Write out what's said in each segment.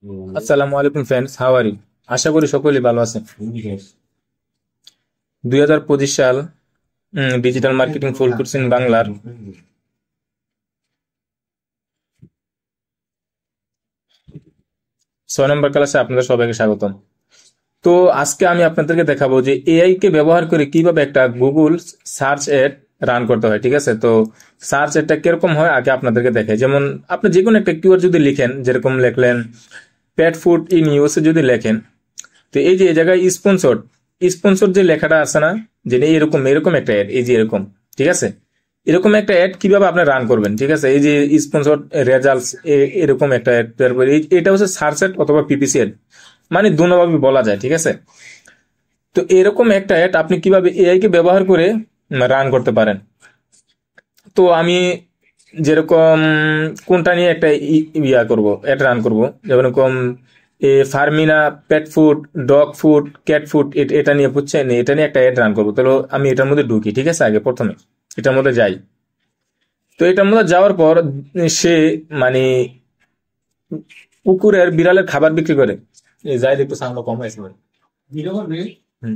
আসসালামু আলাইকুম friends, how are you? আশা করি সকলেই ভালো আছেন। 2025 সাল digital marketing full course in বাংলার 6 নম্বর ক্লাসে আপনাদের সবাইকে স্বাগতম। তো আজকে আমি আপনাদেরকে দেখাবো যে এআই কে ব্যবহার করে কিভাবে একটা গুগল সার্চ এড রান করতে হয়। ঠিক আছে, তো সার্চ এডটা কিরকম হয় আগে আপনাদেরকে দেখাই। যেমন আপনি যে কোনো একটা কিওয়ার্ড যদি লিখেন, যেরকম লিখলেন পেট ফুড ইন ইউএসএ যদি লেখেন, তো এই যে এই জায়গায় স্পন্সর স্পন্সর যে লেখাটা আছে না, যে এরকম এরকম একটা অ্যাড, এই যে এরকম, ঠিক আছে, এরকম একটা অ্যাড কিভাবে আপনি রান করবেন। ঠিক আছে, এই যে স্পন্সর রেজাল্টস, এরকম একটা অ্যাড, তারপরে এটা হচ্ছে সার্চ অ্যাড অথবা পিপিসি অ্যাড, মানে দুভাবে বলা যায়। ঠিক আছে, তো এরকম একটা অ্যাড আপনি কিভাবে এআই কে ব্যবহার করে রান করতে পারেন। তো আমি যেরকম কোনটা নিয়ে একটা ইয়া করব, অ্যাড রান করব, যেরকম Farmina pet food, dog food, cat food, এটা নিয়ে বুঝছেন, এটা নিয়ে একটা অ্যাড রান করবো। তাহলে আমি এটার মধ্যে ঢুকি। ঠিক আছে, আগে প্রথমে এটার মধ্যে যাই। তো এটার মধ্যে যাওয়ার পর সে মানে কুকুরের বিড়ালের খাবার বিক্রি করে। যাই দেখতে সামনে কম হয়েছে ভাই। হুম।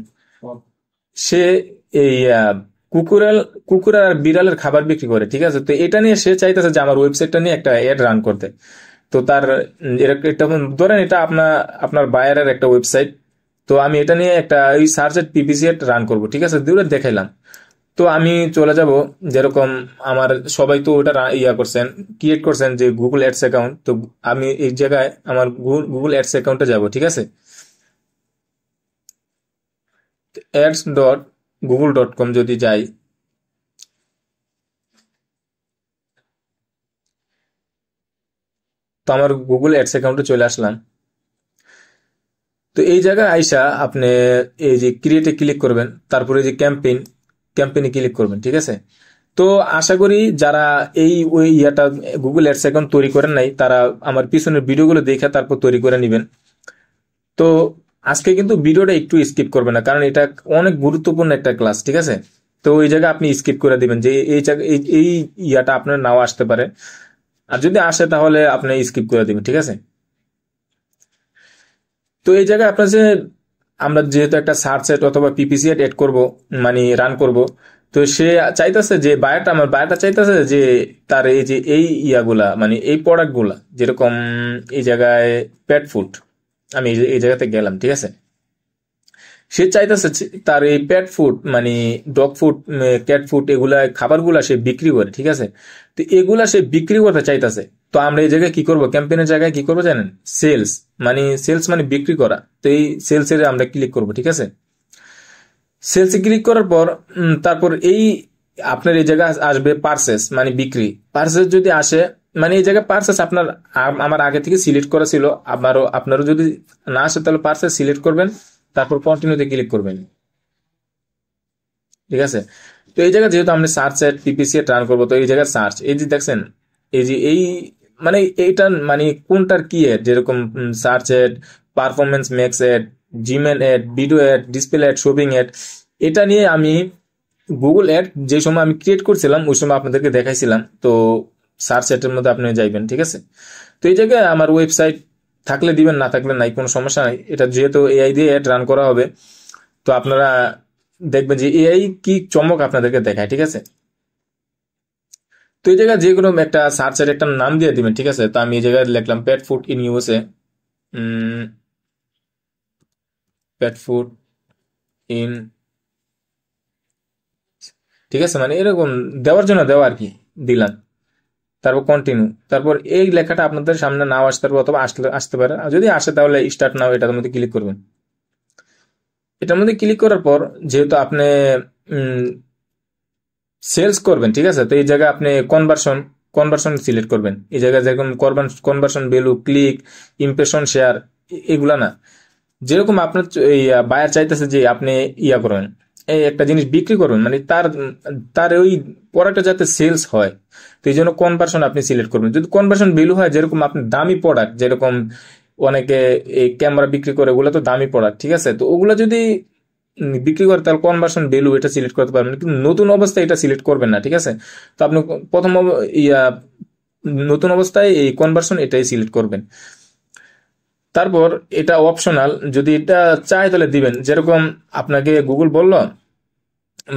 সে এই কুকুরের কুকুর আর বিড়ালের খাবার বিক্রি করে। ঠিক আছে, তো এটা নিয়ে সে চাইতেছে যে আমার ওয়েবসাইটটা নিয়ে একটা অ্যাড রান করতে। তো তার এটা ধরেন এটা আপনার আপনার বায়ারের একটা ওয়েবসাইট। তো আমি এটা নিয়ে একটা ওই সার্চ এট পিপিসি এড রান করব। ঠিক আছে, দূরে দেখাইলাম। তো আমি চলে যাব, যেরকম আমার সবাই তো ওটা করছেন, ক্রিয়েট করছেন যে গুগল অ্যাডস অ্যাকাউন্ট। তো আমি এই জায়গায় আমার গুগল অ্যাডস অ্যাকাউন্টে যাব। ঠিক আছে, ads.google.com যদি যাই, তো আমার গুগল অ্যাডস অ্যাকাউন্টে চলে আসলাম। তো এই জায়গায় আইসা আপনি এই যে ক্রিয়েটে ক্লিক করবেন, তারপরে যে ক্যাম্পেইনে ক্লিক করবেন। ঠিক আছে, তো আশা করি যারা এই ওই গুগল অ্যাডস অ্যাকাউন্ট তৈরি করেন নাই, তারা আমার পিছনের ভিডিওগুলো দেখে তারপর তৈরি করে নেবেন। তো আজকে কিন্তু ভিডিওটা একটু স্কিপ করবেন না, কারণ এটা অনেক গুরুত্বপূর্ণ একটা ক্লাস। ঠিক আছে, তো ওই জায়গায় আপনি স্কিপ করে দিবেন, যে এই ইয়াটা আপনার নাও আসতে পারে, আর যদি আসে তাহলে আপনি স্কিপ করে দিবেন। ঠিক আছে, তো এই জায়গায় আপনার যে আমরা যেহেতু একটা সার্চ এড অথবা পিপিসি এড করব, মানে রান করব, তো সে চাইতেছে যে আমার বায়ারটা চাইতেছে যে তার এই যে এই ইয়াগুলা, মানে এই প্রোডাক্ট গুলা, যেরকম এই জায়গায় পেট ফুড, আমি এই জায়গাতে গেলাম। ঠিক আছে, সে চাইতেছে তার এই পেট ফুড, মানে ডগ ফুড, ক্যাট ফুড, এগুলা খাবারগুলা সে বিক্রি করে। ঠিক আছে, তো এগুলা সে বিক্রি করতে চাইতেছে। তো আমরা এই জায়গায় কি করব, ক্যাম্পেইনের জায়গায় কি করবো জানেন? সেলস মানে বিক্রি করা। তো এই সেলস এর আমরা ক্লিক করব। ঠিক আছে, সেলসে ক্লিক করার পর তারপর এই আপনার এই জায়গায় আসবে পার্সেস, মানে বিক্রি। পার্সেস যদি আসে, মানে এই জায়গায় পার্সেস আপনার আমার আগে থেকে সিলেক্ট করা ছিল। আপনারও যদি না আসে তাহলে পার্সেস সিলেক্ট করবেন, তারপর কন্টিনিউতে ক্লিক করবেন। ঠিক আছে, তো এই জায়গায় যেহেতু আমরা search ad PPC ad run করবো, তো এই জায়গায় সার্চ, এই যে দেখছেন, এই যে এই মানে এইটা মানে কোনটার কি এড, যেরকম search ad, performance max ad, Gmail ad, video ad, display ad, shopping ad, এটা নিয়ে আমি গুগল এড যে সময় আমি ক্রিয়েট করছিলাম ওই সময় আপনাদেরকে দেখাইছিলাম। তো সার্চ এর মধ্যে আপনি যাইবেন। ঠিক আছে, তো এই জায়গায় আমার ওয়েবসাইট থাকলে দিবেন, না থাকলে নাই, কোনো সমস্যা নাই। এটা যেহেতু এআই দিয়ে এড রান করা হবে, তো আপনারা দেখবেন যে এআই কি চমক আপনাদেরকে দেখায়। ঠিক আছে, তো এই জায়গায় যে কোনো একটা সার্চের একটা নাম দিয়ে দিবেন। ঠিক আছে, তো আমি এই জায়গায় লিখলাম pet food in USA, pet food in, ঠিক আছে, মানে এরকম দেওয়ার জন্য দেওয়া আর কি, দিলাম। তারপর কন্টিনিউ, তারপর এই লেখাটা আপনাদের সামনে নাও আসতে পারে অথবা আসতে পারে, আর যদি আসে তাহলে স্টার্ট নাও, এটার মধ্যে ক্লিক করবেন। এটার মধ্যে ক্লিক করার পর যেহেতু আপনি সেলস করবেন, ঠিক আছে, তো এই জায়গায় আপনি কনভার্সন সিলেক্ট করবেন। এই জায়গায় যেরকম conversion value, click, impression, share, এগুলা না। যেরকম আপনার এই বায়ার চাইতেছে যে আপনি করবেন, এই একটা জিনিস বিক্রি করবেন, মানে তার তার ওই প্রোডাক্টটা যাতে সেলস হয়, তো এই জন্য কনভার্সন আপনি সিলেক্ট করবেন। যদি কনভার্সন ভ্যালু হয়, যেরকম আপনি দামি প্রোডাক্ট, যেরকম অনেকে এই ক্যামেরা বিক্রি করে, ওগুলো তো দামি প্রোডাক্ট। ঠিক আছে, তো ওগুলো যদি বিক্রি করে, তাহলে কনভার্সন ভ্যালু এটা সিলেক্ট করতে পারবেন, কিন্তু নতুন অবস্থায় এটা সিলেক্ট করবেন না। ঠিক আছে, তো আপনি প্রথম ইয়া নতুন অবস্থায় এই কনভার্সন এটাই সিলেক্ট করবেন। তারপর এটা অপশনাল, যদি এটা চাই তাহলে দিবেন। যেরকম আপনাকে গুগল বলল,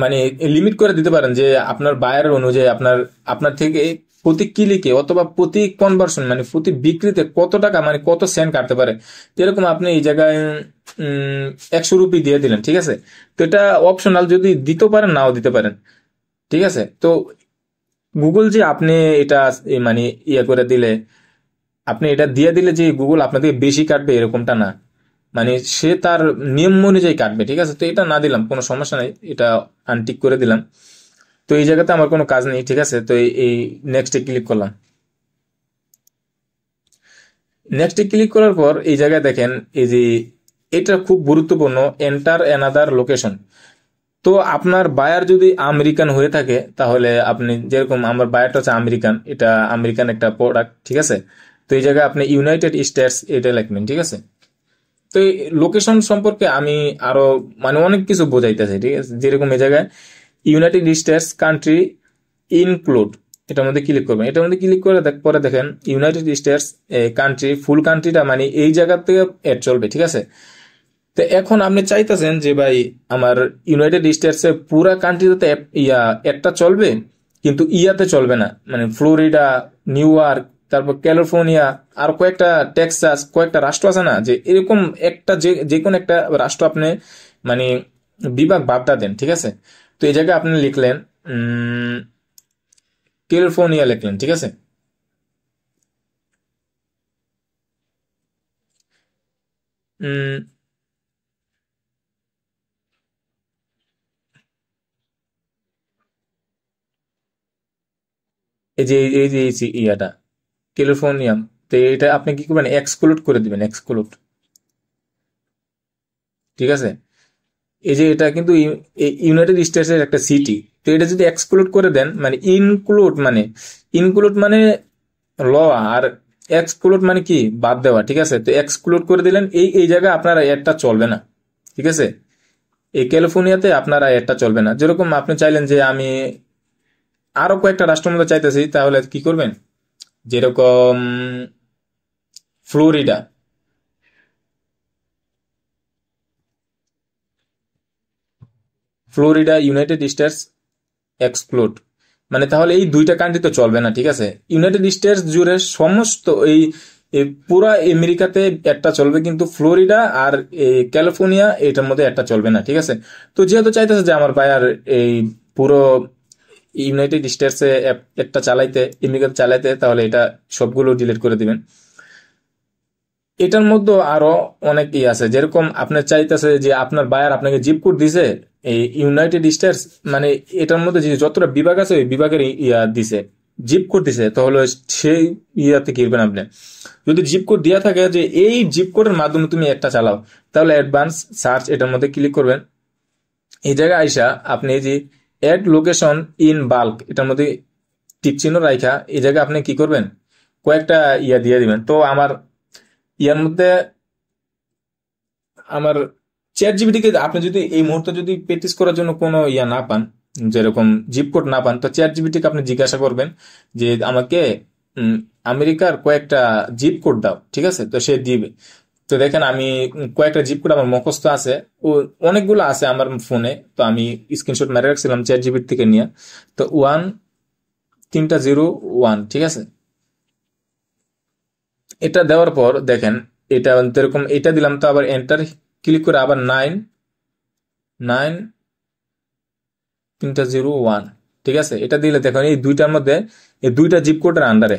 মানে লিমিট করে দিতে পারেন যে আপনার বায়ার অনুযায়ী আপনার আপনার থেকে প্রতি ক্লিকে অথবা প্রতি কনভার্সন মানে প্রতি বিক্রিতে কত টাকা মানে কত সেন্ট কাটতে পারে। যেরকম আপনি এই জায়গায় 100 রুপি দিয়ে দিলেন, ঠিক আছে। তো এটা অপশনাল, যদি দিতে পারেন নাও দিতে পারেন, ঠিক আছে। তো গুগল যে আপনি এটা মানে ইয়ে করে দিলে, আপনি এটা দিয়ে দিলে যে গুগল আপনার থেকে বেশি কাটবে এরকমটা না, মানে সে তার নিয়ম অনুযায়ী কাটবে, ঠিক আছে। তো এটা না দিলাম কোনো সমস্যা নাই, এটা আনটিক করে দিলাম। তো এই জায়গাতে আমার কোনো কাজ নেই, ঠিক আছে। তো এই নেক্সটে ক্লিক করলাম। নেক্সটে ক্লিক করার পর এই জায়গায় দেখেন এই যে এটা খুব গুরুত্বপূর্ণ, এন্টার অ্যানাদার লোকেশন। তো আপনার বায়ার যদি আমেরিকান হয়ে থাকে তাহলে আপনি, যেরকম আমার বায়ারটা হচ্ছে আমেরিকান, এটা আমেরিকান একটা প্রোডাক্ট, ঠিক আছে। তো এই জায়গায় আপনি ইউনাইটেড স্টেটস এটা লিখবেন, ঠিক আছে। তো এই লোকেশন সম্পর্কে আমি আরো মানে অনেক কিছু বোঝাইতেছে, ঠিক আছে। যেরকম এই জায়গায় ইউনাইটেড স্টেটস কান্ট্রি ইনক্লুড, এটার মধ্যে ক্লিক করবেন। এটার মধ্যে ক্লিক করে পরে দেখেন ইউনাইটেড স্টেটস কান্ট্রি, ফুল কান্ট্রিটা মানে এই জায়গা থেকে এড চলবে, ঠিক আছে। তো এখন আপনি চাইতেছেন যে ভাই আমার ইউনাইটেড স্টেটস এর পুরা কান্ট্রিতে ইয়া একটা চলবে, কিন্তু ইয়াতে চলবে না, মানে ফ্লোরিডা, নিউ ইয়র্ক, তারপর ক্যালিফোর্নিয়া, আর কয়েকটা টেক্সাস, কয়েকটা রাষ্ট্র আছে না, যে এরকম একটা যে কোনো একটা রাষ্ট্র আপনি মানে বিভাগ বাদটা দেন, ঠিক আছে। তো এই জায়গায় আপনি লিখলেন ক্যালিফোর্নিয়া লিখলেন, ঠিক আছে। উম, এই যে ইয়াটা ক্যালিফোর্নিয়াম, তো এটা আপনি কি করবেন, এক্সক্লুড করে দিবেন, এক্সক্লুড, ঠিক আছে। এই যে এটা কিন্তু ইউনাইটেড স্টেটস এর একটা সিটি, তো এটা যদি এক্সক্লুড করে দেন, মানে ইনক্লুড মানে ল, আর এক্সক্লুড মানে কি বাদ দেওয়া, ঠিক আছে। তো এক্সক্লুড করে দিলেন, এই জায়গায় আপনারা একটা চলবে না, ঠিক আছে। এই ক্যালিফোর্নিয়াতে আপনারা একটা চলবে না। যেরকম আপনি চাইলেন যে আমি আরো কয়েকটা রাষ্ট্রের মধ্যে চাইতেছি, তাহলে কি করবেন, যেরকম ফ্লোরিডা, ইউনাইটেড স্টেটস এক্সক্লুড, মানে তাহলে এই দুইটা কান্ট্রি তো চলবে না, ঠিক আছে। ইউনাইটেড স্টেটস জুড়ে সমস্ত এই পুরা আমেরিকাতে একটা চলবে, কিন্তু ফ্লোরিডা আর এই ক্যালিফোর্নিয়া এটার মধ্যে একটা চলবে না, ঠিক আছে। তো যেহেতু চাইতেছে যে আমার ভাই আর এই পুরো ইউনাইটেড স্টেটসে একটা চালাইতে, আমেরিকাতে চালাইতে, তাহলে এটা সবগুলো ডিলিট করে দিবেন। এটার মধ্যে আরো অনেক আছে, যেরকম আপনার চাইতেছে যে আপনার বায়ার আপনাকে জিপ কোড দিছে এই ইউনাইটেড স্টেটস, মানে এটার মধ্যে যে যতটা বিভাগ আছে ওই বিভাগের ইয়া দিছে, জিপ কোড দিছে, তাহলে সেই ইয়াতে কি করবেন আপনি, যদি জিপ কোড দেওয়া থাকে যে এই জিপ কোডের মাধ্যমে তুমি একটা চালাও, তাহলে অ্যাডভান্স সার্চ এটার মধ্যে ক্লিক করবেন। এই জায়গায় আইসা আপনি এই যে অ্যাড লোকেশন ইন বাল্ক এটার মধ্যে টিক চিহ্ন রাখা, এই জায়গায় আপনি কি করবেন, কয়েকটা ইয়া দিয়ে দিবেন। তো আমার ইয়ার মধ্যে আমার চ্যাট জিপিটিকে আপনি যদি এই মুহূর্তে যদি প্র্যাকটিস করার জন্য কোনো ইয়া না পান, যেরকম জিপ কোড না পান, তো চ্যাট জিপিটিকে আপনি জিজ্ঞাসা করবেন যে আমাকে উম, আমেরিকার কয়েকটা জিপ কোড দাও, ঠিক আছে। তো সে দিবে। তো দেখেন আমি কয়েকটা জিপ কোড আমার মুখস্থ আছে, ও অনেকগুলো আছে আমার ফোনে, তো আমি স্ক্রিনশট মেরে রাখছিলাম চ্যাট জিপিটি থেকে নিয়ে। তো 1301, ঠিক আছে। এটা দেওয়ার পর দেখেন এটা এরকম এটা দিলাম, তো আবার এন্টার ক্লিক করে আবার 9, 301, ঠিক আছে। এটা দিলে দেখুন এই দুইটার মধ্যে, এই দুইটা জিপ কোডের আন্ডারে,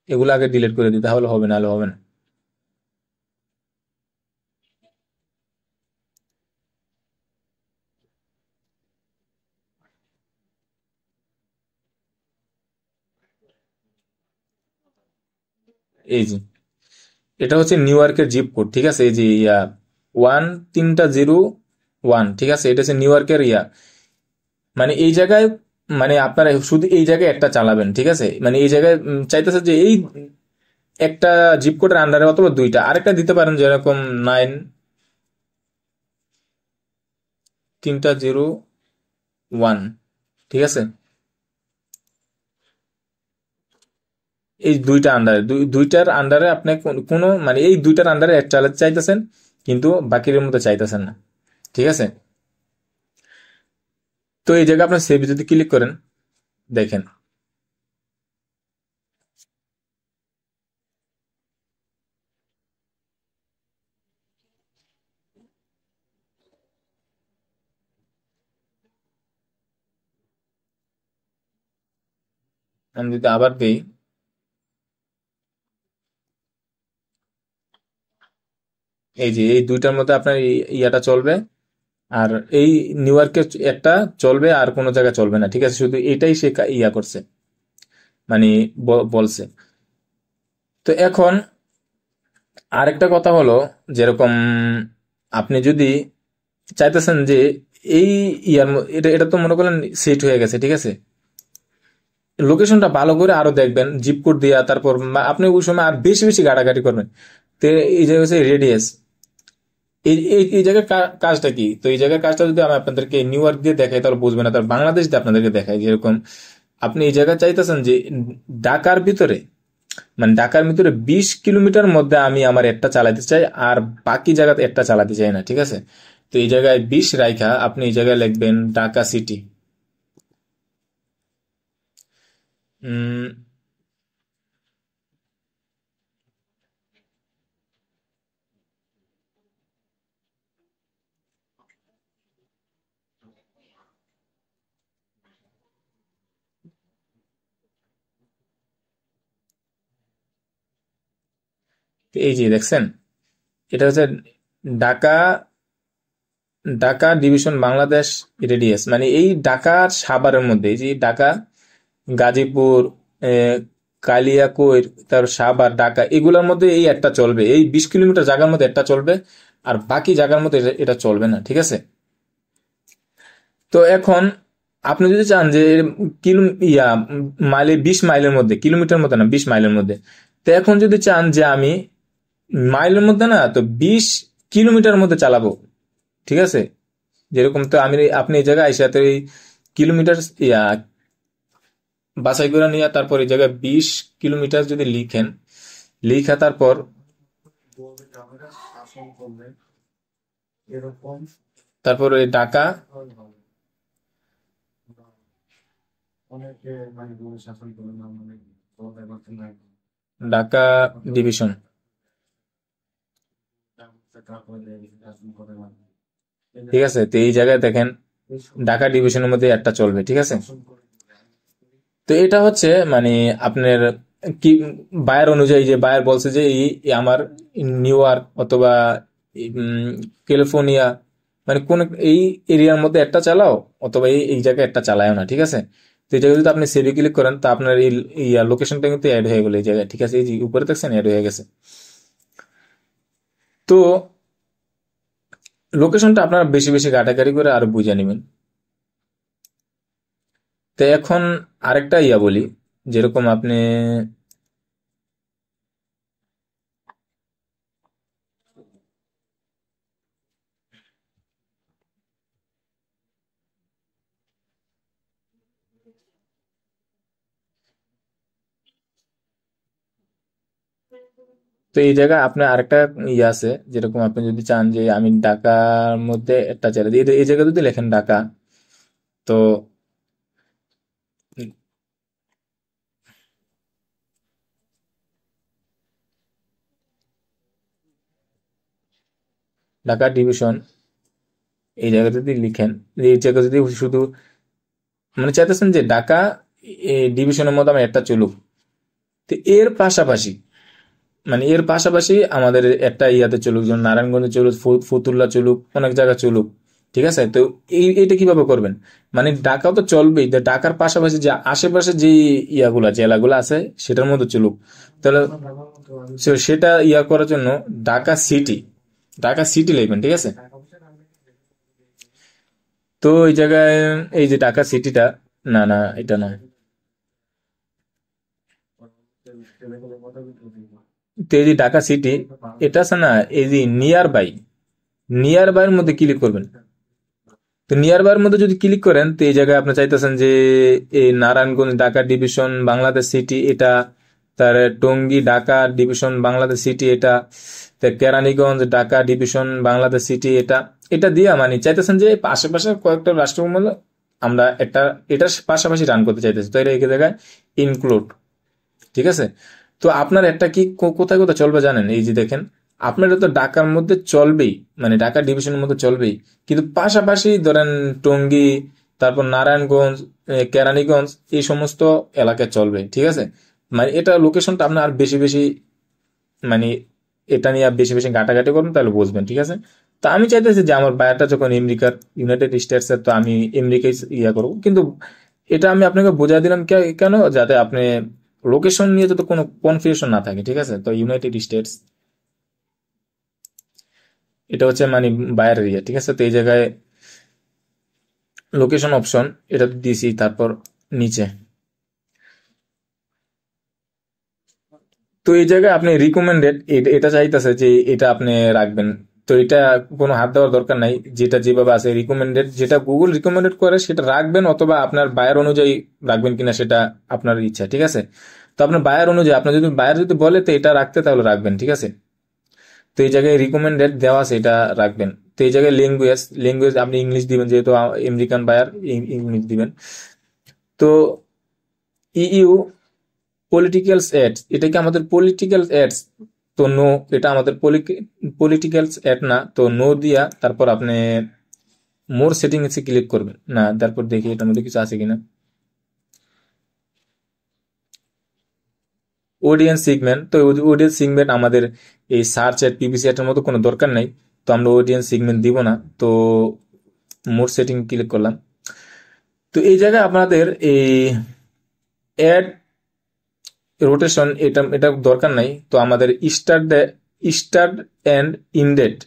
এগুলো আগে ডিলিট করে দিতে হলে হবে, নাহলে হবে না। এই যে এটা হচ্ছে নিউ ইয়র্কের জিপ কোড, ঠিক আছে। এই যে ইয়া 1301, ঠিক আছে। এটা হচ্ছে নিউ ইয়র্কের ইয়া, মানে এই জায়গায়, মানে আপনারা শুধু এই জায়গায় একটা চালাবেন, ঠিক আছে। মানে এই জায়গায় চাইতেছে যে এই একটা জিপ কোডের আন্ডারে অথবা দুইটা আরেকটা দিতে পারেন, যেরকম 9, 301, ঠিক আছে। এই দুইটা আন্ডারে, দুইটার আন্ডারে আপনি কোনো মানে এই দুইটার আন্ডারে অ্যাড চালাতে চাইতেছেন, কিন্তু বাকির মধ্যে চাইতেছেন না, ঠিক আছে। তো এই জায়গায় আপনার সেভ যদি ক্লিক করেন, দেখেন আমি যদি আবার দিই, এই যে এই দুইটার মধ্যে আপনার ইয়াটা চলবে, আর এই নিউ ইয়র্কের একটা চলবে, আর কোনো জায়গায় চলবে না, ঠিক আছে। শুধু এটাই সে ইয়া করছে, মানে বলছে। তো এখন আরেকটা কথা হলো, যেরকম আপনি যদি চাইতেছেন যে এই এটা এটা তো মনে করেন সেট হয়ে গেছে, ঠিক আছে। লোকেশনটা ভালো করে আরো দেখবেন জিপ কোড দিয়া, তারপর আপনি ওই সময় আর বেশি বেশি ঘাটাঘাটি করবেন। তো এই যে হচ্ছে রেডিয়াস, এই এই এই জায়গার কাজটা কি? তো এই জায়গার কাজটা যদি আমি আপনাদেরকে নিউ ইয়র্ক দিয়ে দেখাই তাহলে বুঝবেন না, তাহলে বাংলাদেশ দিয়ে আপনাদেরকে দেখাই। যেরকম আপনি এই জায়গায় চাইতেছেন যে ঢাকার ভিতরে, মানে ঢাকার ভিতরে 20 কিলোমিটার মধ্যে আমি আমার একটা চালাতে চাই, আর বাকি জায়গাতে একটা চালাতে চাই না, ঠিক আছে। তো এই জায়গায় 20 রাইখা আপনি এই জায়গায় লিখবেন ঢাকা সিটি। উম এই যে দেখছেন, এটা হচ্ছে ঢাকা, ঢাকা ডিভিশন বাংলাদেশ রেডিয়াস, মানে এই ঢাকার সাভারের মধ্যে, এই যে ঢাকা, গাজীপুর, কালিয়াকৈর, তারপর সাভার, ঢাকা, এগুলোর মধ্যে এই একটা চলবে, এই 20 কিলোমিটার জায়গার মধ্যে একটা চলবে, আর বাকি জায়গার মধ্যে এটা চলবে না, ঠিক আছে। তো এখন আপনি যদি চান যে কিলো ইয়া মাইলে 20 মাইলের মধ্যে, কিলোমিটার মধ্যে না, 20 মাইলের মধ্যে, তো এখন যদি চান যে আমি মাইলের মধ্যে না, তো 20 কিলোমিটার মধ্যে চালাবো, ঠিক আছে। যেরকম তো আমি আপনি এই জায়গায় আইসা তো এই কিলোমিটার ইয়া বাছাই করে নিয়ে তারপর এই জায়গায় 20 কিলোমিটার যদি লিখেন, লিখা তারপর তারপর এই ঢাকা, ঢাকা ডিভিশন, ঠিক আছে। তো এই জায়গায় দেখেন ঢাকা ডিভিশনের মধ্যে একটা চলবে, ঠিক আছে। তো এটা হচ্ছে মানে আপনার কি বায়ার অনুযায়ী, যে বায়ার বলছে যে এই আমার নিউ ইয়র্ক অথবা উম, ক্যালিফোর্নিয়া, মানে কোন এই এরিয়ার মধ্যে একটা চালাও, অথবা এই এই জায়গায় একটা চালাও না, ঠিক আছে। তো এই জায়গায় যদি আপনি সেভে ক্লিক করেন, তা আপনার এই লোকেশনটা কিন্তু অ্যাড হয়ে গেল এই জায়গায়, ঠিক আছে। এই যে উপরে দেখছেন অ্যাড হয়ে গেছে। তো লোকেশনটা আপনারা বেশি বেশি ঘাটাঘাটি করে আরো বুঝে নেবেন। তো এখন আরেকটা বলি, যেরকম আপনি, তো এই জায়গায় আপনার আরেকটা আছে, যেরকম আপনি যদি চান যে আমি ঢাকার মধ্যে একটা ছেড়ে দিই, এই জায়গায় যদি লেখেন ঢাকা, তো ঢাকা ডিভিশন, এই জায়গায় যদি লিখেন, এই জায়গায় যদি শুধু মানে চাইতেছেন যে ঢাকা ডিভিশনের মধ্যে আমার একটা চলুক, তো এর পাশাপাশি, মানে এর পাশাপাশি আমাদের একটা ইয়াতে চলুক, যেমন নারায়ণগঞ্জে চলুক, ফতুল্লা চলুক, অনেক জায়গা চলুক, ঠিক আছে। তো এইটা কিভাবে করবেন, মানে ঢাকাও তো চলবেই, তো ঢাকার পাশাপাশি যে আশেপাশে যে ইয়াগুলা জেলাগুলো আছে সেটার মধ্যে চলুক। তাহলে সেটা করার জন্য ঢাকা সিটি, ঢাকা সিটি লিখবেন, ঠিক আছে। তো এই জায়গায় এই যে ঢাকা সিটিটা, না না এটা না, তো এই যে ঢাকা সিটি, এটা আছে না, এই যে নিয়ার বাই, নিয়ার বাইয়ের মধ্যে ক্লিক করবেন। তো নিয়ার বাইয়ের মধ্যে যদি ক্লিক করেন, তো এই জায়গায় আপনি চাইতেছেন যে এই নারায়ণগঞ্জ ঢাকা ডিভিশন বাংলাদেশ সিটি, এটা তার টঙ্গী ঢাকা ডিভিশন বাংলাদেশ সিটি এটা, কেরানীগঞ্জ ঢাকা ডিভিশন বাংলাদেশ সিটি এটা, এটা দিয়া মানে চাইতেছেন যে আশেপাশে কয়েকটা রাষ্ট্র মধ্যে আমরা এটার পাশাপাশি রান করতে চাইতেছি, তো এটা এই জায়গায় ইনক্লুড। ঠিক আছে, তো আপনার একটা কি কোথায় কোথায় চলবে জানেন? এই যে দেখেন, আপনার তো ঢাকার মধ্যে চলবেই, মানে ঢাকা ডিভিশনের মধ্যে চলবেই, কিন্তু পাশাপাশি ধরেন টঙ্গী, তারপর নারায়ণগঞ্জ, কেরানীগঞ্জ এই সমস্ত এলাকায় চলবে। ঠিক আছে, মানে এটা লোকেশনটা আপনার আর বেশি বেশি মানে এটা নিয়ে বেশি বেশি ঘাটাঘাটি করবেন তাহলে বুঝবেন। ঠিক আছে, তো আমি চাইতেছি যে আমার বায়ারটা যখন আমেরিকার, ইউনাইটেড স্টেটস এর, তো আমি আমেরিকায় ইয়া করবো, কিন্তু এটা আমি আপনাকে বোঝাই দিলাম কেন, যাতে আপনি লোকেশন নিয়ে যাতে কোনো কনফিউশন না থাকে। ঠিক আছে, তো ইউনাইটেড স্টেটস এটা হচ্ছে মানে বায়ার এরিয়া। ঠিক আছে, তো এই জায়গায় লোকেশন অপশন এটা দিয়েছি, তারপর নিচে তো এই জায়গায় আপনি রিকমেন্ডেড এটা চাইতেছে যে এটা আপনি রাখবেন, তো এটা কোনো হাত দেওয়ার দরকার নাই, যেটা যেভাবে আছে রিকমেন্ডেড, যেটা গুগল রিকমেন্ডেড করে সেটা রাখবেন, অথবা আপনার বায়ার অনুযায়ী রাখবেন কিনা সেটা আপনার ইচ্ছা। ঠিক আছে, তো আপনার বায়ার অনুযায়ী, আপনার যদি বায়ার যদি বলে তো এটা রাখতে তাহলে রাখবেন। ঠিক আছে, তো এই জায়গায় রিকমেন্ডেড দেওয়া আছে এটা রাখবেন। তো এই জায়গায় ল্যাঙ্গুয়েজ আপনি ইংলিশ দিবেন, যেহেতু আমেরিকান বায়ার ইংলিশ দিবেন। তো ইইউ পলিটিক্যাল এডস, এটা কি আমাদের পলিটিক্যাল এডস? তো নো, এটা আমাদের পলিটিক্যাল এড না, তো নো দিয়া তারপর আপনি মোর সেটিং এ ক্লিক করবেন না, তারপর দেখি এটার মধ্যে কিছু আছে কিনা। অডিয়েন্স সিগমেন্ট, তো অডিয়েন্স সিগমেন্ট আমাদের এই সার্চ এড পিপিসি এর মতো কোনো দরকার নাই, তো আমরা অডিয়েন্স সিগমেন্ট দিব না, তো মোর সেটিং ক্লিক করলাম। তো এই জায়গায় আপনাদের এই অ্যাড রোটেশন এটা এটা দরকার নাই, তো আমাদের স্টার্ট এন্ড ইনডেট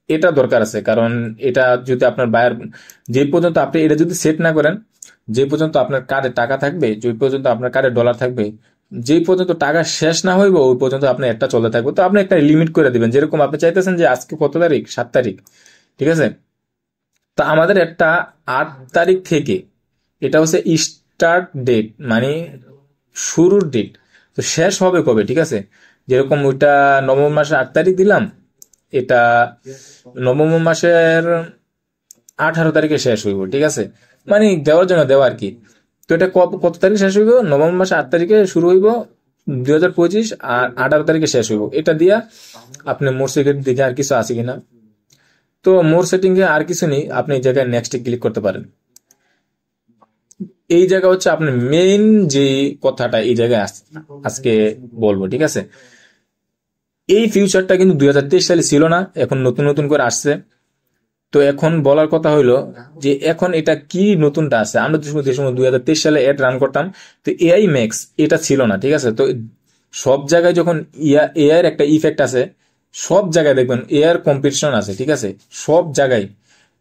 এটা দরকার আছে, কারণ এটা যদি আপনার বায়ার যে পর্যন্ত আপনি এটা যদি সেট না করেন, যে পর্যন্ত আপনার কার্ডে টাকা থাকবে, যে পর্যন্ত আপনার কার্ডে ডলার থাকবে, যে পর্যন্ত টাকা শেষ না হইব ওই পর্যন্ত আপনার একটা চলতে থাকবে। তো আপনি একটা লিমিট করে দিবেন, যেরকম আপনি চাইতেছেন যে আজকে কত তারিখ, 7 তারিখ। ঠিক আছে, তা আমাদের একটা 8 তারিখ থেকে, এটা হচ্ছে স্টার্ট ডেট মানে শুরুর ডেট, তো শেষ হবে কবে? ঠিক আছে, যেরকম ওইটা নভেম্বর মাসের 8 তারিখ দিলাম, এটা নভেম্বর মাসের 18 তারিখে শেষ হইব। ঠিক আছে, মানে দেওয়ার জন্য দেওয়া আর কি। তো এটা কত তারিখ শেষ হইব? নভেম্বর মাসের 8 তারিখে শুরু হইব 2025, আর 18 তারিখে শেষ হইব। এটা দিয়া আপনি মোর সেটিং দেখে আর কিছু আছে কিনা, তো মোর সেটিং এ আর কিছু নেই, আপনি এই জায়গায় নেক্সট ক্লিক করতে পারেন। এই জায়গা হচ্ছে আপনার মেইন যে কথাটা এই জায়গায় আজকে বলবো। ঠিক আছে, এই ফিউচারটা কিন্তু 2023 সালে ছিল না, এখন নতুন নতুন করে আসছে। তো এখন বলার কথা হইলো যে এখন এটা কি নতুনটা আছে। আমরা যে সময় 2023 সালে এড রান করতাম, তো এআই ম্যাক্স এটা ছিল না। ঠিক আছে, তো সব জায়গায় যখন এআই এর একটা ইফেক্ট আছে, সব জায়গায় দেখবেন এআই কম্পিটিশন আছে। ঠিক আছে, সব জায়গায়,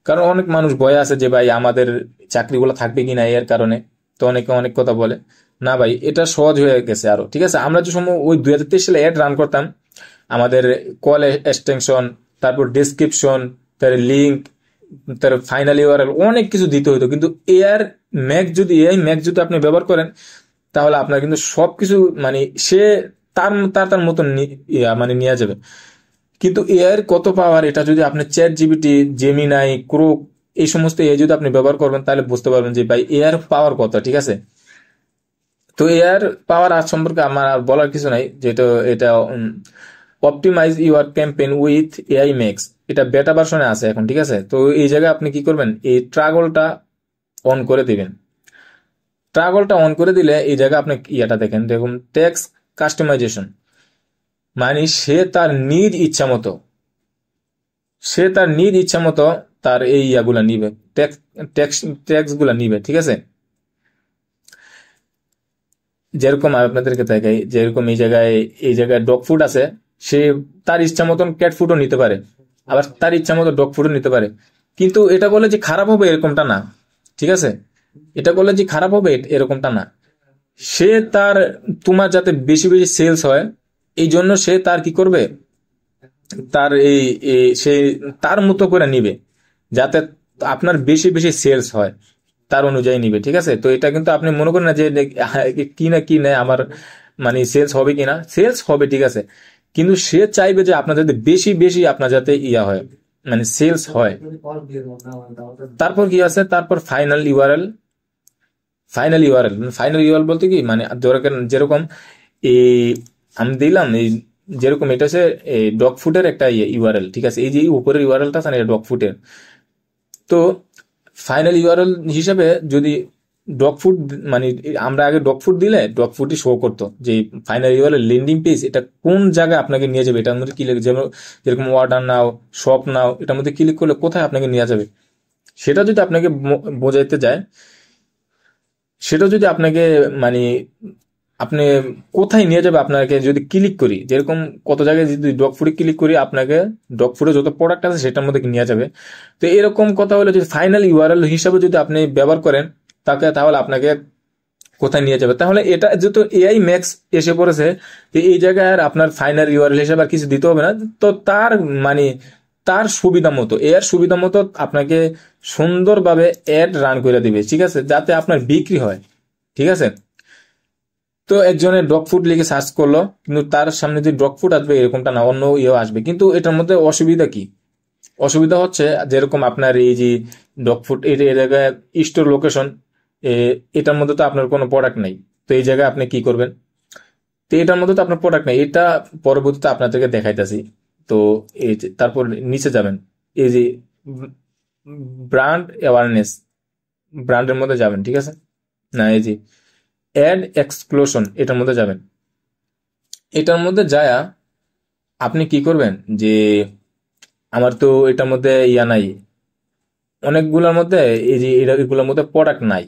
কারণ অনেক মানুষ ভয় আছে যে ভাই আমাদের চাকরিগুলো থাকবে কিনা এর কারণে, তো অনেকে অনেক কথা বলে। না ভাই, এটা সহজ হয়ে গেছে আরো। ঠিক আছে, আমরা যে সময় ওই 2023 সালে এড রান করতাম, আমাদের কল এক্সটেনশন, তারপর ডেসক্রিপশন, তার লিঙ্ক, তার ফাইনাল ইউআরএল অনেক কিছু দিতে হইতো, কিন্তু এআই ম্যাক্স যদি আপনি ব্যবহার করেন তাহলে আপনার কিন্তু সবকিছু মানে সে তার তার তার মতন মানে নিয়ে যাবে। কিন্তু এআই এর কত পাওয়ার, এটা যদি আপনি চ্যাট জিপিটি, জেমিনাই, ক্রোক এই সমস্ত এআই যদি আপনি ব্যবহার করবেন তাহলে বুঝতে পারবেন যে ভাই এআই এর পাওয়ার কত। ঠিক আছে, তো এআই পাওয়ার আজ সম্পর্কে আমার আর বলার কিছু নাই, যেটা এটা optimise your campaign with AI max, এটা বেটা ভার্সনে আছে এখন। ঠিক আছে, তো এই জায়গায় আপনি কি করবেন, এই ট্রাগলটা অন করে দিবেন। ট্রাগলটা অন করে দিলে এই জায়গায় আপনি ইয়াটা দেখুন টেক্সট কাস্টমাইজেশন, মানে সে তার নিজ ইচ্ছা মতো তার এই ইয়াগুলা নিবে, ট্যাক্স গুলা নিবে। ঠিক আছে, যেরকম আমি আপনাদেরকে দেখাই, যেরকম এই জায়গায় ডগ ফুড আছে, সে তার ইচ্ছা মতন ক্যাট ফুডও নিতে পারে, আবার তার ইচ্ছা মতো ডগ ফুডও নিতে পারে। কিন্তু এটা বলে যে খারাপ হবে এরকমটা না। ঠিক আছে, এটা বলে যে খারাপ হবে এরকমটা না। সে তার, তোমার যাতে বেশি বেশি সেলস হয় এই জন্য সে তার কি করবে, তার সে তার মতো করে নিবে, যাতে আপনার বেশি বেশি সেলস হয় তার অনুযায়ী নিবে। ঠিক আছে, তো এটা কিন্তু আপনি মনে করেন না যে কি না কি নেয় আমার মানে সেলস হবে কিনা, সেলস হবে ঠিক আছে, কিন্তু সে চাইবে যে আপনার যাতে বেশি বেশি আপনার যাতে ইয়া হয়, মানে সেলস হয়। তারপর কি আছে, তারপর ফাইনাল ইউআরএল। ফাইনাল ইউআরএল বলতে কি, মানে যেরকম এই আমি দিলাম এই, যেরকম এটা হচ্ছে ডগ ফুডের একটা ইউআরএল, ঠিক আছে, এই যে উপরের ইউআরএলটা আছে না, এটা ডগ ফুডের। তো ফাইনাল ইউআরএল হিসাবে যদি ডগ ফুড, মানে আমরা আগে ডগ ফুড দিলে ডগ ফুডই শো করতো যে ফাইনাল ইউআরএল ল্যান্ডিং পেজ এটা কোন জায়গায় আপনাকে নিয়ে যাবে, এটার মধ্যে ক্লিক, যেরকম অর্ডার নাও, শপ নাও, এটার মধ্যে ক্লিক করলে কোথায় আপনাকে নিয়ে যাবে, সেটা যদি আপনাকে বোঝাইতে যায়, সেটা যদি আপনাকে মানে আপনি কোথায় নিয়ে যাবে আপনাকে যদি ক্লিক করি, যেরকম কত জায়গায় যদি ডগ ফুডে ক্লিক করি আপনাকে ডগ ফুডে যত প্রোডাক্ট আছে সেটার মধ্যে নিয়ে যাবে। তো এরকম কথা হলে যদি ফাইনাল ইউআরএল হিসাবে যদি আপনি ব্যবহার করেন তাহলে আপনাকে কোথায় নিয়ে যাবে। তাহলে এটা যেহেতু এআই ম্যাক্স এসে পড়েছে, তো এই জায়গায় আর আপনার ফাইনাল ইউআরএল হিসাবে আর কিছু দিতে হবে না। তো তার মানে তার সুবিধা মতো, এর সুবিধা মতো আপনাকে সুন্দরভাবে অ্যাড রান করে দিবে, ঠিক আছে, যাতে আপনার বিক্রি হয়, ঠিক আছে। তো একজনের ডগ ফুড লিখে সার্চ করলো, কিন্তু তার সামনে যে ডগ ফুড আসবে এরকমটা না, অন্য ইয়েও আসবে। কিন্তু এটার মধ্যে অসুবিধা কি, অসুবিধা হচ্ছে যেরকম আপনার এই যে ডগ ফুড এই জায়গায় স্টোর লোকেশন, এটার মধ্যে তো আপনার কোনো প্রোডাক্ট নেই। তো এই জায়গায় আপনি কি করবেন, তো এটার মধ্যে তো আপনার প্রোডাক্ট নেই, এটা পরবর্তীতে আপনাদেরকে দেখাইতেছি। তো এই যে তারপর নিচে যাবেন, এই যে ব্র্যান্ড অ্যাওয়ারনেস, ব্র্যান্ডের মধ্যে যাবেন, ঠিক আছে, না এই যে অ্যাড এক্সক্লুশন এটার মধ্যে যাবেন। এটার মধ্যে যায়া আপনি কি করবেন যে আমার তো এটার মধ্যে ইয়া নাই, অনেকগুলোর মধ্যে এই যে এগুলোর মধ্যে প্রোডাক্ট নাই।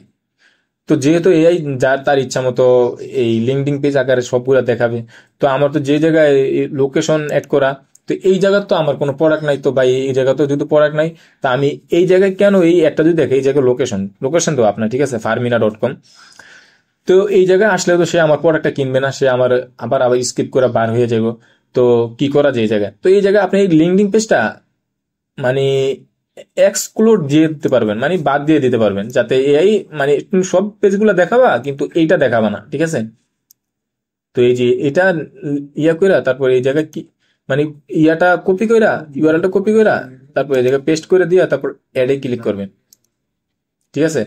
তো যেহেতু এআই যার তার ইচ্ছা মতো এই লিঙ্কডিন পেজ আকারে সবগুলা দেখাবে, তো আমার তো যে জায়গায় লোকেশন অ্যাড করা, তো এই জায়গায় তো আমার কোনো প্রোডাক্ট নাই, তো ভাই এই জায়গা তো যদি প্রোডাক্ট নাই, তা আমি এই জায়গায় কেন এই একটা যদি দেখে এই জায়গায় লোকেশন তো আপনার, ঠিক আছে, farmina.com। তো এই জায়গায় আসলে তো সে আমার প্রোডাক্টটা কিনবে না, সে আমার আবার আবার স্কিপ করে বার হয়ে যাবে। তো কি করা যায় এই জায়গায়, তো এই জায়গায় আপনি এই লিঙ্কডিন পেজটা মানে এক্সক্লুড দিয়ে দিতে পারবেন, মানে বাদ দিয়ে দিতে পারবেন, যাতে এই মানে তুমি সব পেজগুলো দেখাবা কিন্তু এইটা দেখাবা না, ঠিক আছে। তো এই যে এটা ইয়া কইরা তারপর এই জায়গায় কি মানে ইয়াটা কপি কইরা, ইউআরএলটা কপি কইরা তারপর এই জায়গায় পেস্ট করে দিয়া তারপর অ্যাডে ক্লিক করবেন, ঠিক আছে।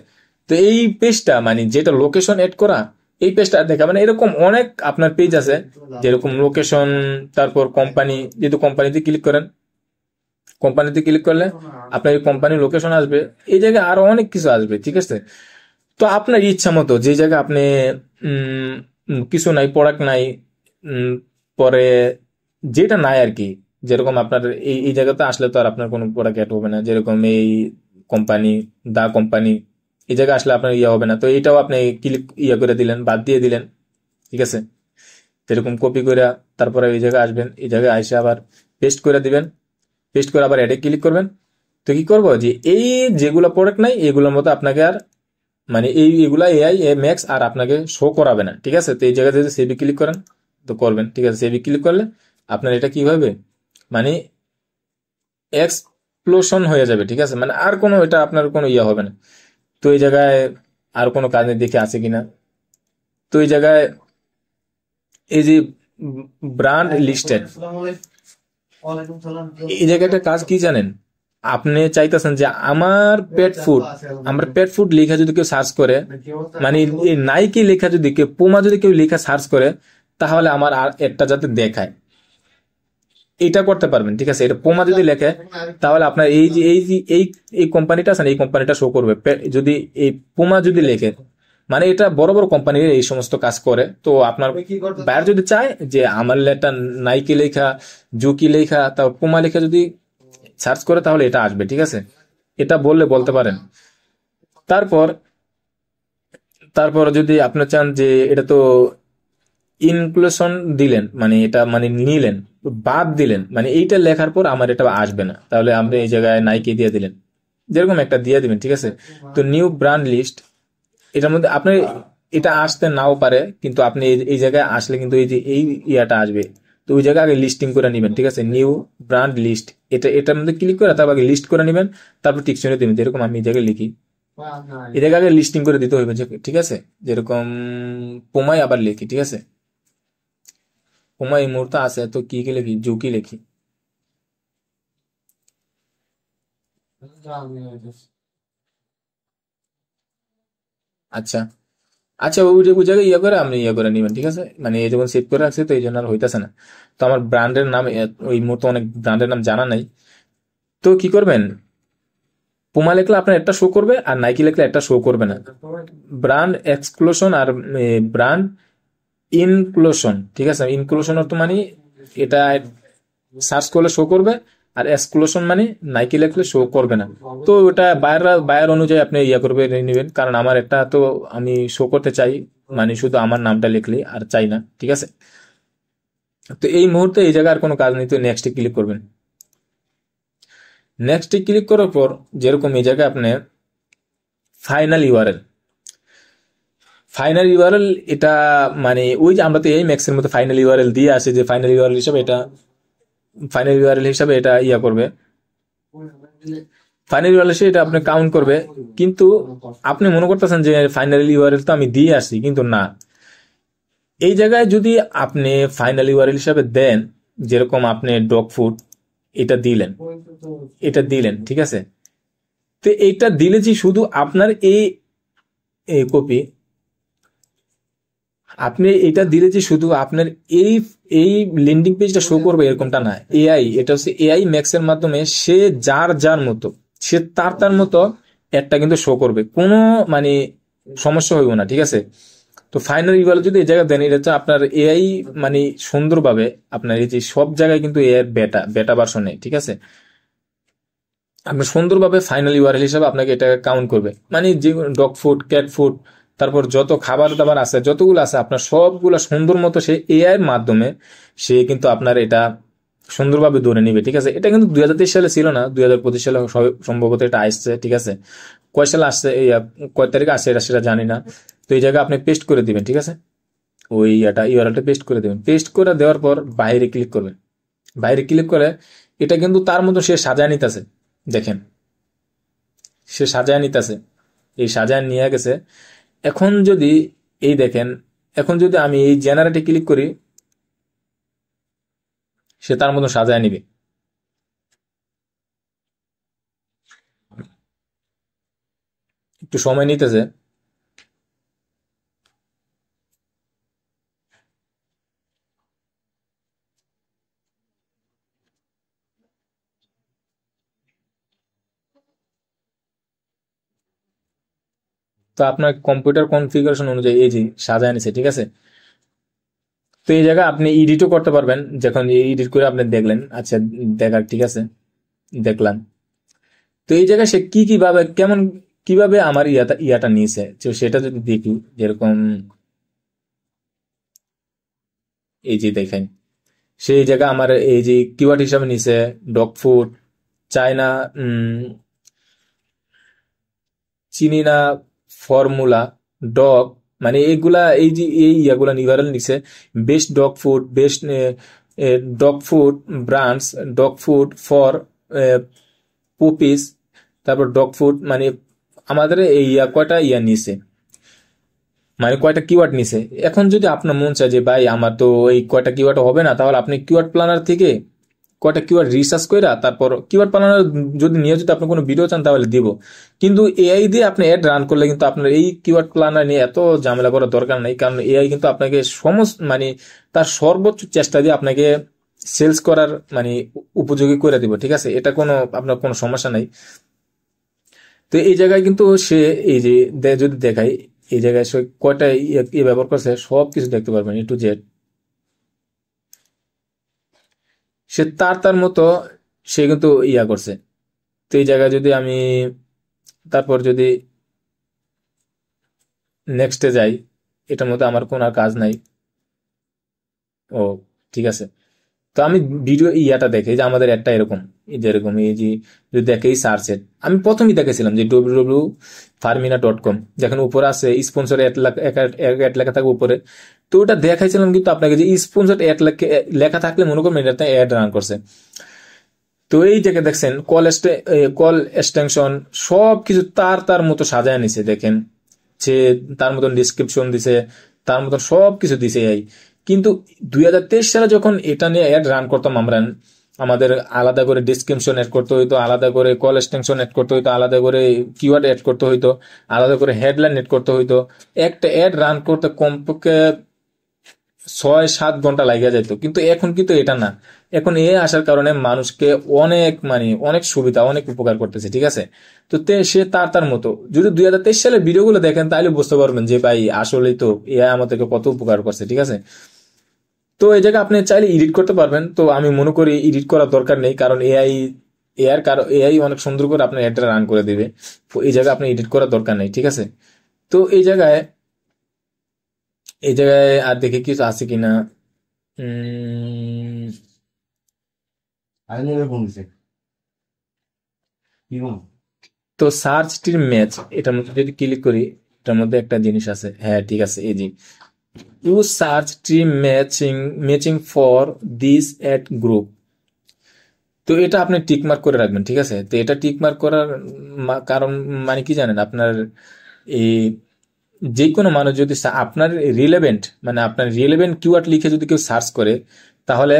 তো এই পেজটা মানে যেটা লোকেশন এড করা, এই পেজটা দেখা মানে এরকম অনেক আপনার পেজ আছে, যেরকম লোকেশন, তারপর কোম্পানি, যেহেতু কোম্পানিতে ক্লিক করেন, কোম্পানিতে ক্লিক করলে আপনার এই কোম্পানির লোকেশন আসবে, এই জায়গায় আরো অনেক কিছু আসবে, ঠিক আছে। তো আপনার ইচ্ছা মতো যে জায়গায় আপনি কিছু নাই, প্রোডাক্ট নাই, উম, পরে যেটা নাই আর কি, যেরকম আপনার এই জায়গাতে আসলে তো আর আপনার কোনো প্রোডাক্ট অ্যাড হবে না, যেরকম এই কোম্পানি, দা কোম্পানি, এই জায়গায় আসলে আপনার ইয়ে হবে না, তো এইটাও আপনি ক্লিক ইয়ে করে দিলেন, বাদ দিয়ে দিলেন, ঠিক আছে। যেরকম কপি করে তারপরে এই জায়গায় আসবেন, এই জায়গায় এসে আবার পেস্ট করে দিবেন, পেস্ট করে আবার অ্যাডে ক্লিক করবেন। তো কি করবো যে এই যেগুলো প্রোডাক্ট নাই এগুলোর মতো আপনাকে আর মানে এগুলা এআই ম্যাক্স আর আপনাকে শো করাবে না, ঠিক আছে। তো এই জায়গায় যদি সেভি ক্লিক করেন তো করবেন, ঠিক আছে, সেভি ক্লিক করলে আপনার এটা কি হবে, মানে এক্সপ্লোশন হয়ে যাবে, ঠিক আছে, মানে আর কোনো এটা আপনার কোনো ইয়ে হবে না। তো এই জায়গায় আর কোনো কাজ দেখে আছে কিনা, তো এই জায়গায় এই যে ব্র্যান্ড লিস্টেড, এই জায়গায় একটা কাজ কি জানেন, আপনি চাইতেছেন যে আমার পেট ফুড লেখা যদি কেউ সার্চ করে, মানে এই নাইকি লেখা যদি কেউ, পুমা যদি কেউ লেখা সার্চ করে, তাহলে আমার আর একটা যাতে দেখায়, এটা করতে পারবেন, ঠিক আছে। এটা পুমা যদি লেখে তাহলে আপনার এই কোম্পানিটা আছে না, এই কোম্পানিটা শো করবে। যদি এই পুমা যদি লেখে, মানে এটা বড় বড় কোম্পানি এই সমস্ত কাজ করে। তো আপনার বাইরে যদি চায় যে আমার লেটা নাইকি লেখা, জুকি লেখা, তারপর পুমা লেখা যদি সার্চ করে তাহলে এটা আসবে, ঠিক আছে, এটা বললে বলতে পারেন। তারপর তারপর যদি আপনি চান যে এটা তো ইনক্লুশন দিলেন, মানে এটা মানে নিলেন, বাদ দিলেন, মানে এইটা লেখার পর আমার এটা আসবে না, তাহলে আপনি এই জায়গায় নাইকি দিয়ে দিলেন, যেরকম একটা দিয়ে দিবেন, ঠিক আছে। তো নিউ ব্র্যান্ড লিস্ট, এটার মধ্যে আপনার এটা আসতে নাও পারে, কিন্তু আপনি এই জায়গায় আসলে কিন্তু এই যে এই ইয়াটা আসবে। তো ওই জায়গায় আগে লিস্টিং করে নিবেন, ঠিক আছে, নিউ ব্র্যান্ড লিস্ট, এটার মধ্যে ক্লিক করে তারপর আগে লিস্ট করে নিবেন, তারপর টিকশনে দিবেন, যেরকম আমি এই জায়গায় লিখি, এই জায়গায় আগে লিস্টিং করে দিতে হইবে, ঠিক আছে, যেরকম পোমাই আবার লিখি, ঠিক আছে। পুমা এই মুহূর্তে আছে, তো কি কি লিখি, জুকি লিখি। আচ্ছা আচ্ছা, ওই ওই জায়গায় ইয়ে করে আপনি ইয়ে করে নিবেন, ঠিক আছে। মানে এই যখন সেভ করে রাখছি তো এই জন্য আর হইতেছে না। তো আমার ব্র্যান্ডের নাম ওই মুহূর্তে অনেক ব্র্যান্ডের নাম জানা নাই। তো কি করবেন, পুমা লিখলে আপনার একটা শো করবে আর নাইকি লিখলে একটা শো করবে না। ব্র্যান্ড এক্সক্লুশন আর ব্র্যান্ড ইনক্লুশন, ঠিক আছে। ইনক্লুশন অর্থ মানে এটা সার্চ করলে শো করবে, আর এক্সক্লুশন মানে নাইকি লিখলে শো করবে না। তো ওটা বায়ার অনুযায়ী আপনি ইয়া করবে নেবেন, কারণ আমার একটা তো আমি শো করতে চাই, মানে শুধু আমার নামটা লিখলি আর চাই না, ঠিক আছে। তো এই মুহূর্তে এই জায়গায় আর কোনো কাজ নেই, তো নেক্সটে ক্লিক করবেন। নেক্সটে ক্লিক করার পর যেরকম এই জায়গায় আপনি ফাইনাল ইউআরএল, ফাইনাল ইউআরএল এটা মানে ওই যে আমরা তো এই ম্যাক্সের মতো ফাইনাল ইউআরএল দিয়ে আসি, যে ফাইনাল ইউআরএল হিসাবে এটা, ফাইনাল ইউআরএল হিসাবে এটা ইয়া করবে, ফাইনাল ইউআরএল হিসেবে এটা আপনি কাউন্ট করবে। কিন্তু আপনি মনে করতেছেন যে ফাইনাল ইউআরএল তো আমি দিয়ে আসি, কিন্তু না। এই জায়গায় যদি আপনি ফাইনাল ইউআরএল হিসাবে দেন, যেরকম আপনি ডগ ফুড এটা দিলেন, এটা দিলেন, ঠিক আছে। তো এইটা দিলে যে শুধু আপনার এই কপি, আপনি এটা দিলে যে শুধু আপনার এই এই ল্যান্ডিং পেজটা শো করবে এরকমটা না। এআই, এটা হচ্ছে এআই ম্যাক্স এর মাধ্যমে সে যার যার মতো, সে তার তার মতো একটা কিন্তু শো করবে, কোনো মানে সমস্যা হইব না, ঠিক আছে। তো ফাইনাল ইউআরএল যদি এই জায়গায় দেন, এটা হচ্ছে আপনার এআই মানে সুন্দরভাবে আপনার এই যে সব জায়গায় কিন্তু এআই এর বেটা বেটা ভার্সন নেই, ঠিক আছে। আপনার সুন্দরভাবে ফাইনাল ইউআরএল হিসাবে আপনাকে এটা কাউন্ট করবে, মানে যে ডগ ফুড, ক্যাট ফুড, তারপর যত খাবার দাবার আছে, যতগুলো আছে আপনার সবগুলো সুন্দর মতো সে এআই এর মাধ্যমে সে কিন্তু আপনার এটা সুন্দরভাবে ধরে নিবে, ঠিক আছে। এটা কিন্তু 2023 সালে ছিল না, 2025 সালে সম্ভবত এটা আসছে, ঠিক আছে। কয় সালে আসছে, কয় তারিখে আসছে এটা সেটা জানি না। তো এই জায়গায় আপনি পেস্ট করে দিবেন, ঠিক আছে। ওই এটা ইউআরএলটা পেস্ট করে দেবেন। পেস্ট করে দেওয়ার পর বাইরে ক্লিক করবেন। বাইরে ক্লিক করে এটা কিন্তু তার মতো সে সাজায় নিতেছে, দেখেন সে সাজায় নিতেছে, এই সাজায় নিয়ে গেছে। এখন যদি এই দেখেন, এখন যদি আমি এই জেনারেটে ক্লিক করি, সে তার মতো সাজায় নিবে। একটু সময় নিতেছে। তো আপনার কম্পিউটার কনফিগারেশন অনুযায়ী এই যে সাজায় নিছে, ঠিক আছে। তো এই জায়গায় আপনি এডিটও করতে পারবেন, যখন এডিট করে আপনি দেখলেন, আচ্ছা দেখার, ঠিক আছে, দেখলাম। তো এই জায়গায় সে কি কিভাবে কেমন কিভাবে আমার ইয়াটা নিয়েছে, তো সেটা যদি দেখি, যেরকম এই যে দেখেন, সেই জায়গা আমার এই যে কিওয়ার্ড হিসাবে নিছে ডগ ফুড, চায়না, চিনি না, ফর্মুলা, ডগ, মানে এইগুলা এই যে এই ইয়াগুলা নিভারেল নিছে। Best dog food, best dog food brands, dog food for puppies, তারপর ডগ ফুড, মানে আমাদের এই কয়টা ইয়া নিছে, মানে কয়টা কিওয়ার্ড নিছে। এখন যদি আপনার মন চায় যে ভাই আমার তো এই কয়টা কিওয়ার্ড হবে না, তাহলে আপনি কিওয়ার্ড প্ল্যানার থেকে কয়টা কিওয়ার্ড রিসার্চ কইরা তারপর কিওয়ার্ড প্ল্যানার যদি নিয়ে যদি আপনি কোনো ভিডিও চান তাহলে দিব। কিন্তু এআই দিয়ে আপনি অ্যাড রান করলে কিন্তু আপনার এই কিওয়ার্ড প্ল্যানার নিয়ে এত ঝামেলা করার দরকার নাই, কারণ এআই কিন্তু আপনাকে সমস্ত মানে তার সর্বোচ্চ চেষ্টা দিয়ে আপনাকে সেলস করার মানে উপযোগী করে দিব, ঠিক আছে। এটা কোনো আপনার কোনো সমস্যা নাই। তো এই জায়গায় কিন্তু সে এই যে যদি দেখাই, এই জায়গায় সে কয়টা ইয়ে ব্যবহার করছে সবকিছু দেখতে পারবেন এ টু জেড। সে তার তার মতো সে কিন্তু ইয়া করছে। তো এই জায়গায় যদি আমি তারপর যদি নেক্সটে যাই, এটার মধ্যে আমার কোনো আর কাজ নাই। ও ঠিক আছে। তো আমি ভিডিও ইয়াটা দেখে যে আমাদের একটা এরকম, এই যেরকম এই যে যদি দেখে এই সার্চের, আমি প্রথমেই দেখেছিলাম যে www.farmina.com, যেখানে উপরে আছে স্পন্সর অ্যাড লেখা থাকবে উপরে। তো ওটা দেখাইছিলাম, কিন্তু আপনাকে যে স্পন্সর অ্যাড লেখা থাকলে মনে করবেন এটাতে অ্যাড রান করছে। তো এই জায়গায় দেখছেন কল এক্সটেনশন সবকিছু তার তার মতো সাজায় নিছে, দেখেন সে তার মতন ডিসক্রিপশন দিছে, তার মতন সবকিছু দিছে। এই কিন্তু 2023 সালে যখন এটা নিয়ে অ্যাড রান করতাম আমরা, আমাদের আলাদা করে ডেসক্রিপশন এড করতে হইতো, আলাদা করে কল এক্সটেনশন এড করতে হইতো, আলাদা করে কিওয়ার্ড এড করতে হইতো, আলাদা করে হেডলাইন এড করতে হইতো। একটা অ্যাড রান করতে কমপক্ষে 6-7 ঘন্টা লাগিয়ে যেত। কিন্তু এখন কিন্তু এটা না, এখন এ আসার কারণে মানুষকে অনেক অনেক সুবিধা, অনেক উপকার করতেছে, ঠিক আছে। তো সে তার তার মতো যদি 2023 সালের ভিডিওগুলো দেখেন তাহলে বুঝতে পারবেন যে ভাই আসলেই তো এআই আমাদেরকে কত উপকার করছে, ঠিক আছে। তো এই জায়গায় আপনি চাইলে এডিট করতে পারবেন, তো আমি মনে করি এডিট করার দরকার নেই, কারণ এআই অনেক সুন্দর করে আপনার অ্যাডটা রান করে দিবে। তো এই জায়গায় আপনি এডিট করার দরকার নেই, ঠিক আছে। তো এই জায়গায় আর দেখি কিছু আছে কিনা। উম তো সার্চ টির ম্যাচ, এটার মধ্যে যদি ক্লিক করি, এটার মধ্যে একটা জিনিস আছে, হ্যাঁ ঠিক আছে, এই যে use search tree matching for this ad group. তো এটা আপনি টিক মার্ক করে রাখবেন, ঠিক আছে। তো এটা টিক মার্ক করার কারণ কি জানেন, আপনার এই যে কোনো মানুষ যদি আপনার রিলেভেন্ট কিওয়ার্ড লিখে যদি কেউ সার্চ করে, তাহলে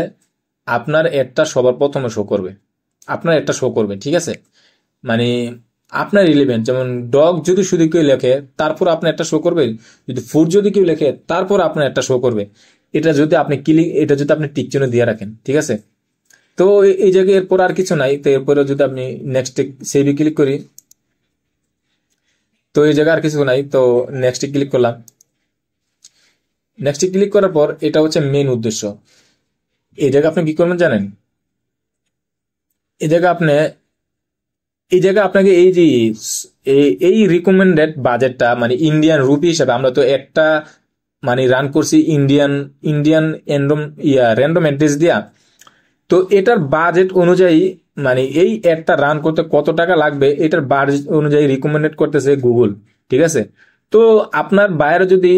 আপনার অ্যাডটা সবার প্রথমে শো করবে, ঠিক আছে। মানে আপনার রিলেভেন্ট, যেমন ডগ যদি শুধু কেউ লেখে তারপর আপনার একটা শো করবে, যদি ফুড যদি কেউ লেখে তারপর আপনার একটা শো করবে। এটা যদি আপনি টিক চিহ্ন দিয়ে রাখেন, ঠিক আছে। তো এই জায়গায় এরপর আর কিছু নাই। তো এরপরে যদি আপনি নেক্সট সেভে ক্লিক করি, তো এই জায়গায় আর কিছু নাই। তো নেক্সটে ক্লিক করলাম। নেক্সটে ক্লিক করার পর এটা হচ্ছে মেন উদ্দেশ্য। এই জায়গায় আপনি কি করবেন জানেন, এই জায়গায় আপনাকে এই যে এই রিকমেন্ডেড বাজেটটা ইন্ডিয়ান রুপি হিসাবে, আমরা তো একটা রান করছি ইন্ডিয়ান ইন্ডিয়ান র্যান্ডম অ্যাড্রেস দিয়া। তো এটার বাজেট অনুযায়ী এই অ্যাডটা রান করতে কত টাকা লাগবে, এটার বাজেট অনুযায়ী রিকমেন্ডেড করতেছে গুগল, ঠিক আছে। তো আপনার বাইরে যদি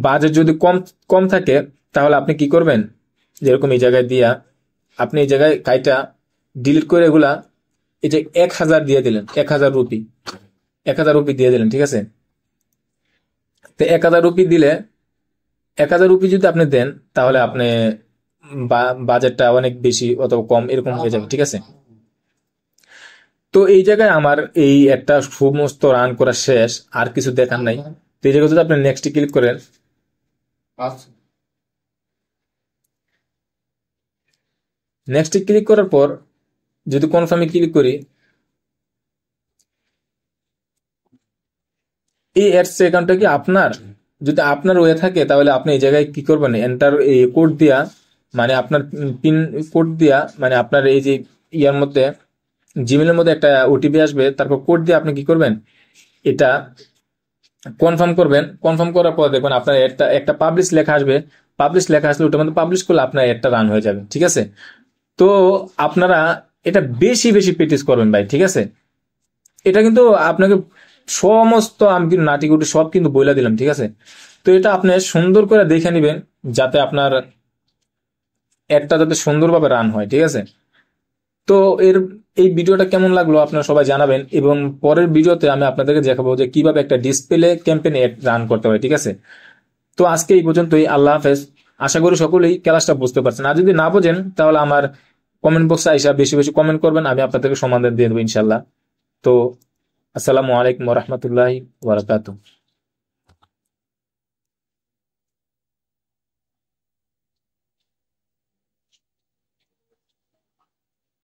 বাজেট যদি কম কম থাকে, তাহলে আপনি কি করবেন, যেরকম এই জায়গায় দিয়া আপনি এই জায়গায় কাইটা ডিলিট করে এগুলা এই যে 1000 দিয়ে দিলেন, 1000 রুপি, 1000 রুপি দিয়ে দিলেন, ঠিক আছে। তো 1000 রুপি দিলে, 1000 রুপি যদি আপনি দেন, তাহলে আপনি বাজেটটা অনেক বেশি অথবা কম এরকম হয়ে যাবে, ঠিক আছে। তো এই জায়গায় আমার এই একটা সমস্ত রান করা শেষ, আর কিছু দেখার নাই। তো এই জায়গায় যদি আপনি নেক্সট ক্লিক করেন, নেক্সট ক্লিক করার পর যদি কনফার্মে ক্লিক করি, এই অ্যাডস অ্যাকাউন্টটা কি আপনার, যদি আপনার হয়ে থাকে তাহলে আপনি এই জায়গায় কি করবেন, এন্টার এই কোড দিয়া, আপনার পিন কোড দিয়া, আপনার এই যে ইয়ার মধ্যে জিমেলের মধ্যে একটা ওটিপি আসবে, তারপর কোড দিয়ে আপনি কি করবেন, এটা কনফার্ম করবেন। কনফার্ম করার পর দেখবেন আপনার একটা পাবলিশ লেখা আসবে। পাবলিশ লেখা আসলে ওটার মধ্যে পাবলিশ করলে আপনার একটা রান হয়ে যাবে, ঠিক আছে। তো আপনারা এটা বেশি বেশি প্র্যাকটিস করবেন ভাই, ঠিক আছে। এটা কিন্তু আপনাকে সমস্ত আমি কিন্তু নাটিগুটি সব কিন্তু বইলা দিলাম, ঠিক আছে। তো এটা আপনি সুন্দর করে দেখে নিবেন, যাতে আপনার অ্যাডটা যাতে সুন্দরভাবে রান হয়, ঠিক আছে। তো এই ভিডিওটা কেমন লাগলো আপনারা সবাই জানাবেন, এবং পরের ভিডিওতে আমি আপনাদেরকে দেখাবো যে কিভাবে একটা ডিসপ্লে ক্যাম্পেইন রান করতে হয়, ঠিক আছে। তো আজকে এই পর্যন্তই, আল্লাহ হাফেজ। আশা করি সকলেই ক্লাসটা বুঝতে পারছেন। আর যদি না বোঝেন তাহলে আমার কমেন্ট বক্সে আইসা বেশি বেশি কমেন্ট করবেন, আমি আপনাদেরকে সমাধান দিয়ে দেবো ইনশাল্লাহ। তো আসসালামু আলাইকুম ওয়া রাহমাতুল্লাহি ওয়া বারাকাতুহু।